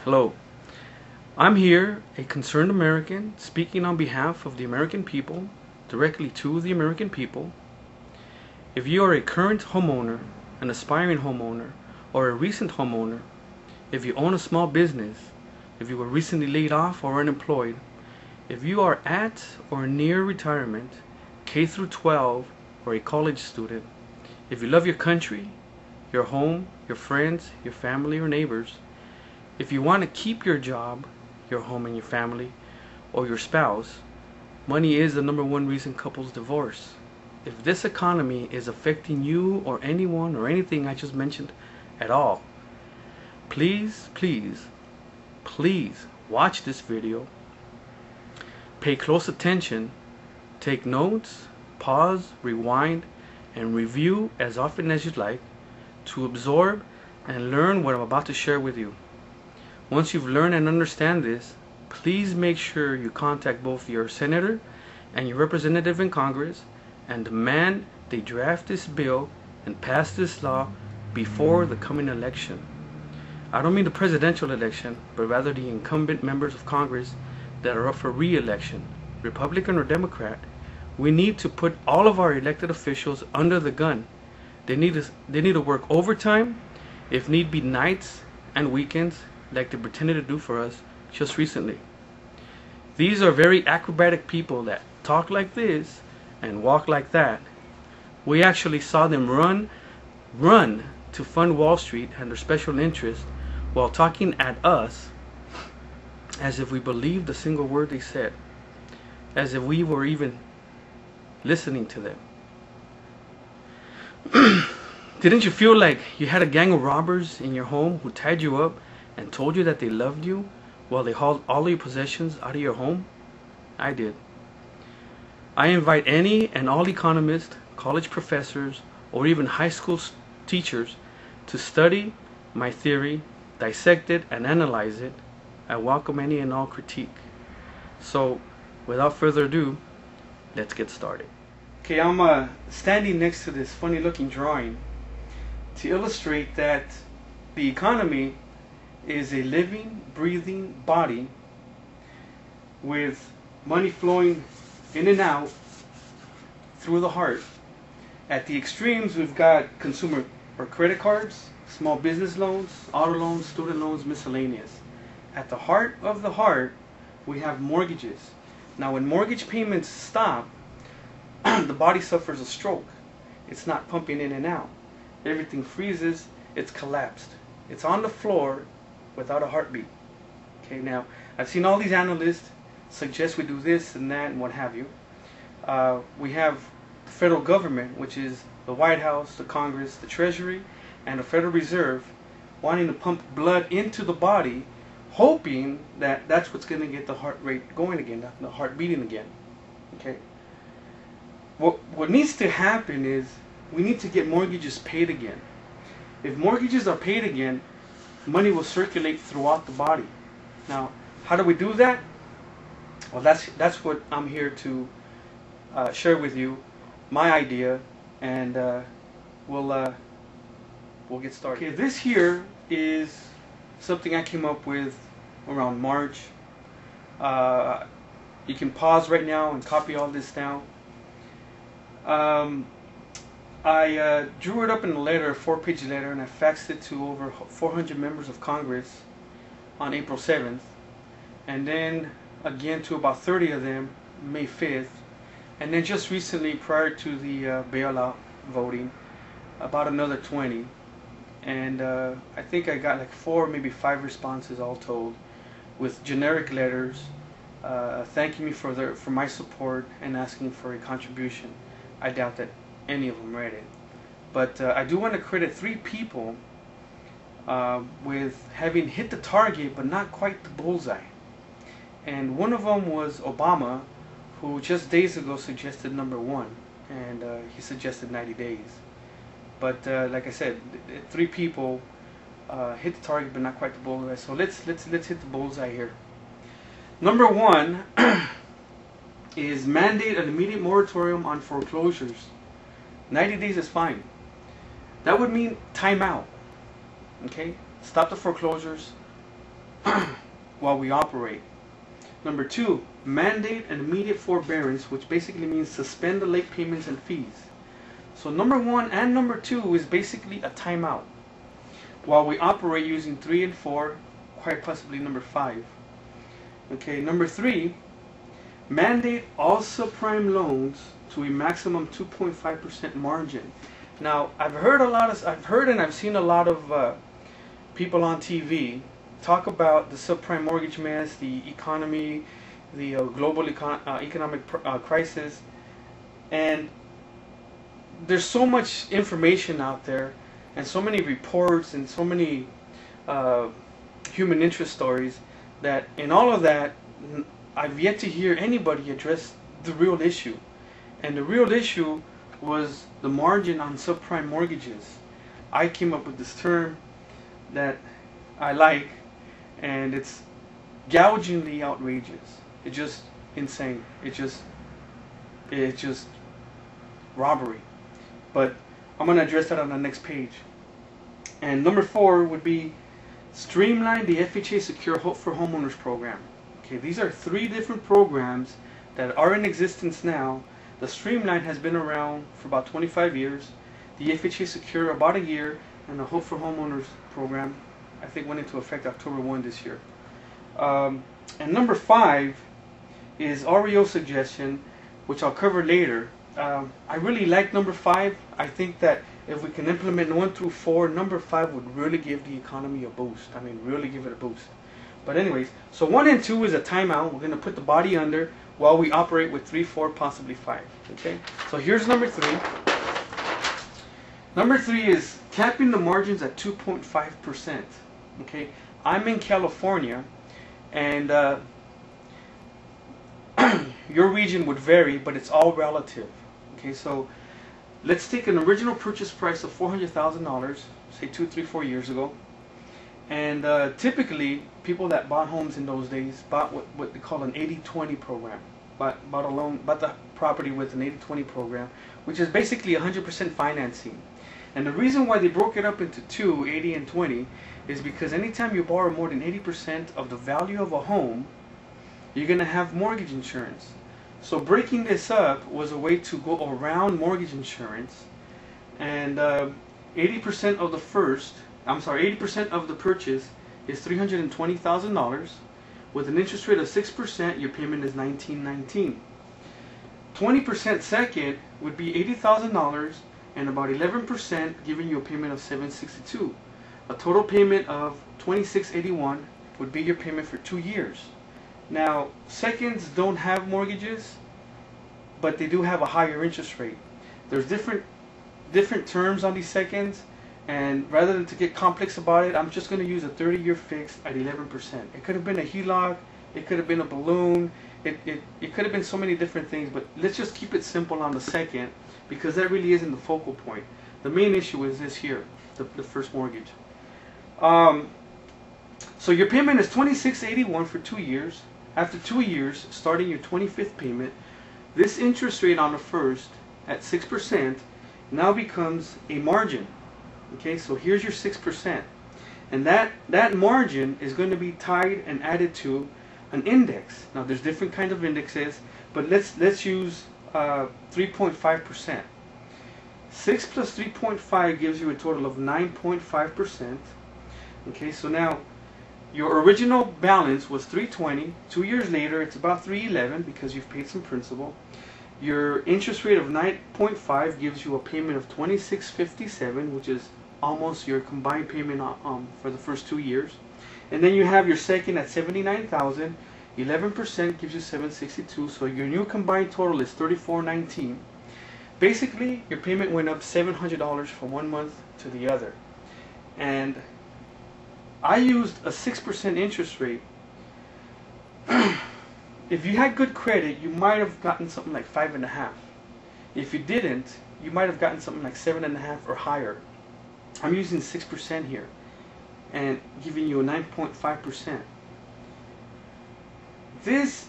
Hello. I'm here, a concerned American, speaking on behalf of the American people, directly to the American people. If you are a current homeowner, an aspiring homeowner, or a recent homeowner, if you own a small business, if you were recently laid off or unemployed, if you are at or near retirement, K through 12, or a college student, if you love your country, your home, your friends, your family or neighbors, if you want to keep your job, your home and your family, or your spouse, money is the #1 reason couples divorce. If this economy is affecting you or anyone or anything I just mentioned at all, please, please, please watch this video. Pay close attention, take notes, pause, rewind, and review as often as you'd like to absorb and learn what I'm about to share with you. Once you've learned and understand this, please make sure you contact both your senator and your representative in Congress and demand they draft this bill and pass this law before the coming election. I don't mean the presidential election, but rather the incumbent members of Congress that are up for re-election, Republican or Democrat. We need to put all of our elected officials under the gun. They need to work overtime, if need be nights and weekends, like they pretended to do for us just recently. These are very acrobatic people that talk like this and walk like that. We actually saw them run to fund Wall Street and their special interest while talking at us as if we believed a single word they said, as if we were even listening to them. Didn't you feel like you had a gang of robbers in your home who tied you up and told you that they loved you while they hauled all of your possessions out of your home? I did. I invite any and all economists, college professors, or even high school teachers to study my theory, dissect it, and analyze it. I welcome any and all critique. So, without further ado, let's get started. Okay, I'm standing next to this funny looking drawing to illustrate that the economy is a living, breathing body with money flowing in and out through the heart. At the extremes, we've got consumer or credit cards, small business loans, auto loans, student loans, miscellaneous. At the heart of the heart, we have mortgages. Now, when mortgage payments stop, the body suffers a stroke. It's not pumping in and out. Everything freezes, it's collapsed. It's on the floor without a heartbeat. Okay, now I've seen all these analysts suggest we do this and that and what have you. We have the federal government, which is the White House, the Congress, the Treasury, and the Federal Reserve, wanting to pump blood into the body, hoping that that's what's going to get the heart rate going again, the heart beating again. Okay. What needs to happen is we need to get mortgages paid again. If mortgages are paid again, money will circulate throughout the body. Now, how do we do that? Well, that's what I'm here to share with you, my idea, and we'll get started. Okay, this here is something I came up with around March. You can pause right now and copy all this down. I drew it up in a letter, a 4-page letter, and I faxed it to over 400 members of Congress on April 7th, and then again to about 30 of them May 5th, and then just recently, prior to the bailout voting, about another 20. And I think I got like 4, maybe 5 responses all told, with generic letters thanking me for my support and asking for a contribution. I doubt that any of them read it, but I do want to credit 3 people with having hit the target but not quite the bullseye. And one of them was Obama, who just days ago suggested #1, and he suggested 90 days. But like I said, 3 people hit the target but not quite the bullseye. So let's hit the bullseye here. #1 is mandate an immediate moratorium on foreclosures. 90 days is fine. That would mean time out. Okay? Stop the foreclosures. while we operate. Number 2, mandate an immediate forbearance, which basically means suspend the late payments and fees. So number 1 and number 2 is basically a timeout while we operate using 3 and 4, quite possibly number 5. Okay, number 3, mandate all subprime loans to a maximum 2.5% margin. Now, I've heard and I've seen a lot of people on TV talk about the subprime mortgage mess, the economy, the global economic crisis, and there's so much information out there, and so many reports, and so many human interest stories, that in all of that, I've yet to hear anybody address the real issue. And the real issue was the margin on subprime mortgages. I came up with this term that I like, and it's gougingly outrageous. It's just insane. It's just robbery. But I'm going to address that on the next page. And number 4 would be streamline the FHA Secure Hope for Homeowners program. Okay, these are 3 different programs that are in existence now. The Streamline has been around for about 25 years. The FHA Secure about a year, and the Hope for Homeowners program, I think, went into effect October 1 this year. And number 5 is REO suggestion, which I'll cover later. I really like number 5. I think that if we can implement 1 through 4, number 5 would really give the economy a boost. I mean, really give it a boost. But anyways, so 1 and 2 is a timeout. We're going to put the body under while we operate with 3, 4, possibly 5. Okay? So here's number 3. Number 3 is capping the margins at 2.5%. Okay? I'm in California, and your region would vary, but it's all relative. Okay, so let's take an original purchase price of $400,000, say 2, 3, 4 years ago. And typically, people that bought homes in those days bought what they call an 80-20 program. Bought the property with an 80-20 program, which is basically 100% financing. And the reason why they broke it up into 2, 80 and 20, is because anytime you borrow more than 80% of the value of a home, you're going to have mortgage insurance. So breaking this up was a way to go around mortgage insurance, and 80% of the 80% of the purchase is $320,000. With an interest rate of 6%, your payment is $1,919. 20% second would be $80,000, and about 11% giving you a payment of $762. A total payment of $2,681 would be your payment for 2 years. Now, seconds don't have mortgages, but they do have a higher interest rate. There's different terms on these seconds, and rather than to get complex about it, I'm just going to use a 30-year fixed at 11%. It could have been a HELOC, it could have been a balloon, it could have been so many different things, but let's just keep it simple on the second, because that really isn't the focal point. The main issue is this here, the first mortgage. So your payment is $2,681 for 2 years. After 2 years, starting your 25th payment, this interest rate on the first at 6% now becomes a margin. Okay, so here's your 6%, and that margin is going to be tied and added to an index. Now there's different kind of indexes, but let's use 3.5%. 6 plus 3.5 gives you a total of 9.5%. Okay, so now your original balance was $320. 2 years later, it's about $311 because you've paid some principal. Your interest rate of 9.5 gives you a payment of $2657, which is almost your combined payment for the first 2 years. And then you have your second at $79,000. 11% gives you $762. So your new combined total is $3419. Basically, your payment went up $700 from 1 month to the other. And I used a 6% interest rate. If you had good credit, you might have gotten something like 5.5. If you didn't, you might have gotten something like 7.5 or higher. I'm using 6% here and giving you a 9.5%. This